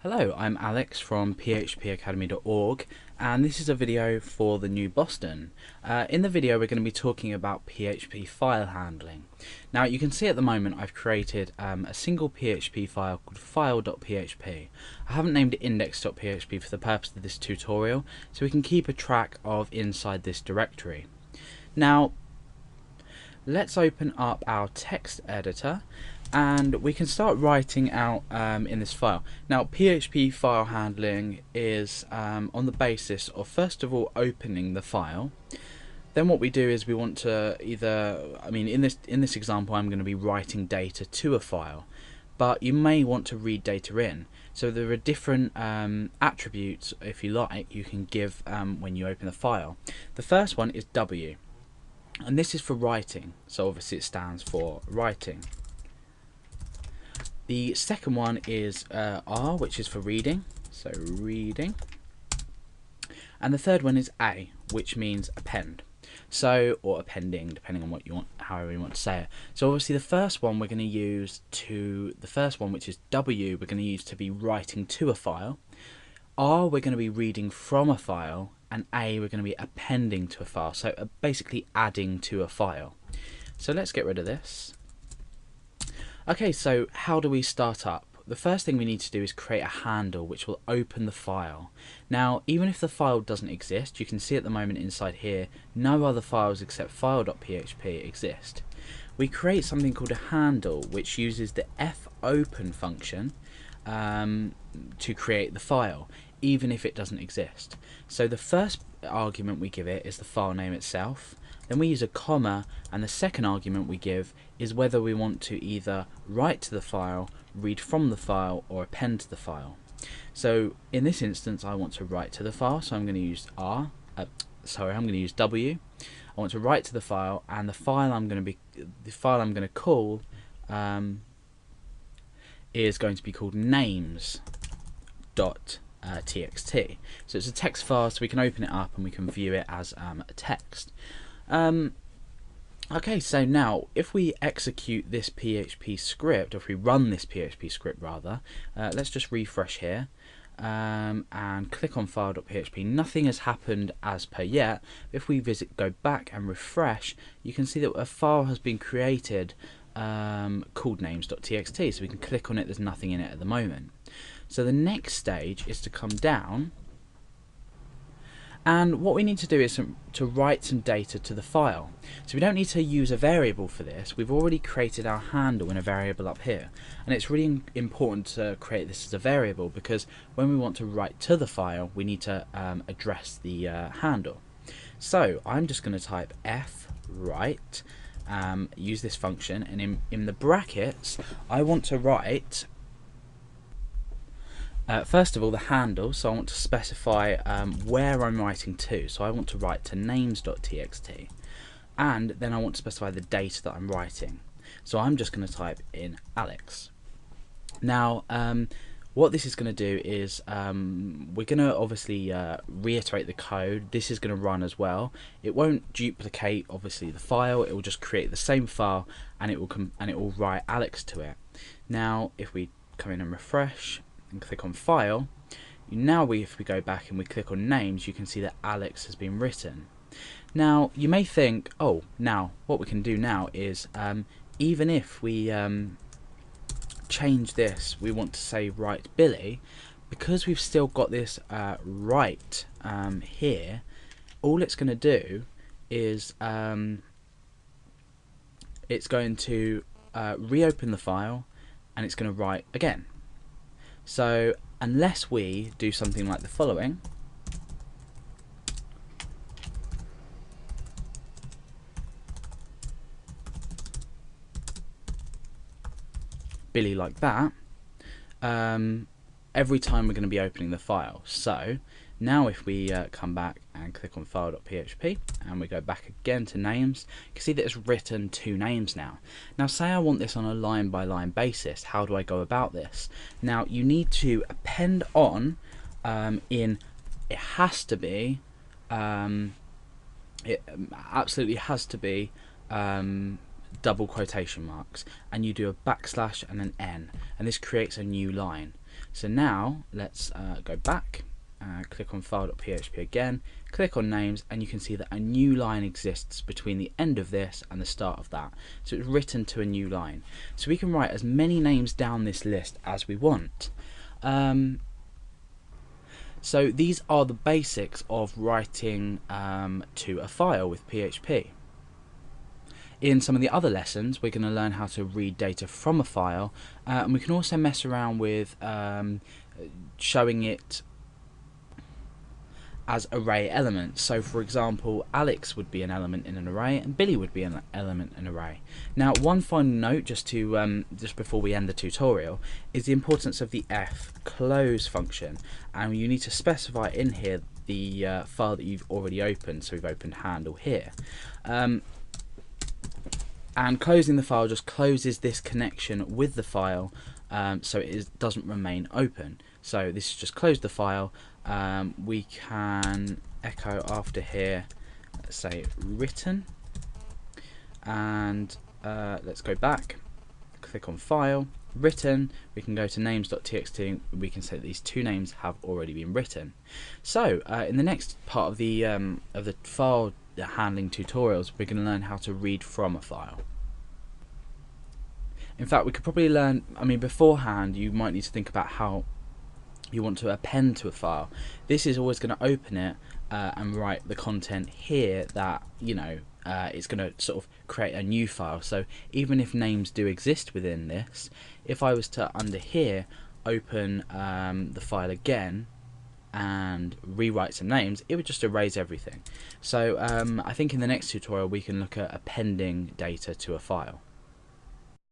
Hello, I'm Alex from phpacademy.org, and this is a video for the new Boston. In the video we're going to be talking about PHP file handling. Now you can see at the moment I've created a single PHP file called file.php. I haven't named it index.php for the purpose of this tutorial, so we can keep a track of inside this directory. Now let's open up our text editor and we can start writing out in this file. Now PHP file handling is on the basis of first of all opening the file. Then what we do is we want to in this example I'm going to be writing data to a file, but you may want to read data in. So there are different attributes, if you like, you can give when you open the file. The first one is W, and this is for writing, so obviously it stands for writing. The second one is R, which is for reading, so reading. And the third one is A, which means append, or appending, depending on what you want, however you want to say it. So obviously the first one we're going to use which is W, we're going to use to be writing to a file. R, we're going to be reading from a file, and A, we're going to be appending to a file, so basically adding to a file. So let's get rid of this. Okay, so how do we start up? The first thing we need to do is create a handle which will open the file. Now, even if the file doesn't exist, you can see at the moment inside here, no other files except file.php exist. We create something called a handle which uses the fopen function to create the file, even if it doesn't exist. So the first argument we give it is the file name itself. Then we use a comma, and the second argument we give is whether we want to either write to the file, read from the file, or append to the file. So in this instance I want to write to the file, so I'm going to use I'm going to use W. I want to write to the file, and the file I'm going to call is going to be called names.txt. So it's a text file, so we can open it up and we can view it as a text. Okay, so now if we execute this PHP script, or if we run this PHP script rather, let's just refresh here and click on file.php. Nothing has happened as per yet. If we go back and refresh, you can see that a file has been created called names.txt, so we can click on it. There's nothing in it at the moment. So the next stage is to come down, and what we need to do is to write some data to the file. So we don't need to use a variable for this. We've already created our handle in a variable up here, and it's really important to create this as a variable because when we want to write to the file we need to address the handle. So I'm just going to type fwrite, use this function, and in the brackets I want to write first of all the handle, so I want to specify where I'm writing to. So I want to write to names.txt, and then I want to specify the data that I'm writing. So I'm just going to type in Alex. Now what this is going to do is we're going to obviously reiterate the code. This is going to run as well. It won't duplicate obviously the file. It will just create the same file, and it will write Alex to it. Now if we come in and refresh and click on file, if we go back and we click on names, you can see that Alex has been written. Now you may think, oh, now what we can do now is even if we change this, we want to say write Billy, because we've still got this write here, all it's going to do is it's going to reopen the file, and it's going to write again. So unless we do something like the following, Billy like that, every time we're going to be opening the file. So now if we come back and click on file.php and we go back again to names, you can see that it's written two names now. Now say I want this on a line by line basis, how do I go about this? Now you need to append on it absolutely has to be double quotation marks, and you do a backslash and an N, and this creates a new line. So now let's go back, click on file.php again, click on names, and you can see that a new line exists between the end of this and the start of that. So it's written to a new line. So we can write as many names down this list as we want. So these are the basics of writing to a file with PHP. In some of the other lessons, we're going to learn how to read data from a file, and we can also mess around with showing it as array elements. So for example, Alex would be an element in an array and Billy would be an element in an array. Now one final note just before we end the tutorial is the importance of the fclose function, and you need to specify in here the file that you've already opened. So we've opened handle here. And closing the file just closes this connection with the file, so it doesn't remain open. So this is just close the file. We can echo after here, let's say written, and let's go back, click on file, written. We can go to names.txt. We can say that these two names have already been written. So in the next part of the file handling tutorials, we're going to learn how to read from a file. In fact, we could probably learn, beforehand you might need to think about how you want to append to a file. This is always going to open it and write the content here that, it's going to sort of create a new file. So even if names do exist within this, if I was to under here open the file again and rewrite some names, it would just erase everything. So I think in the next tutorial we can look at appending data to a file.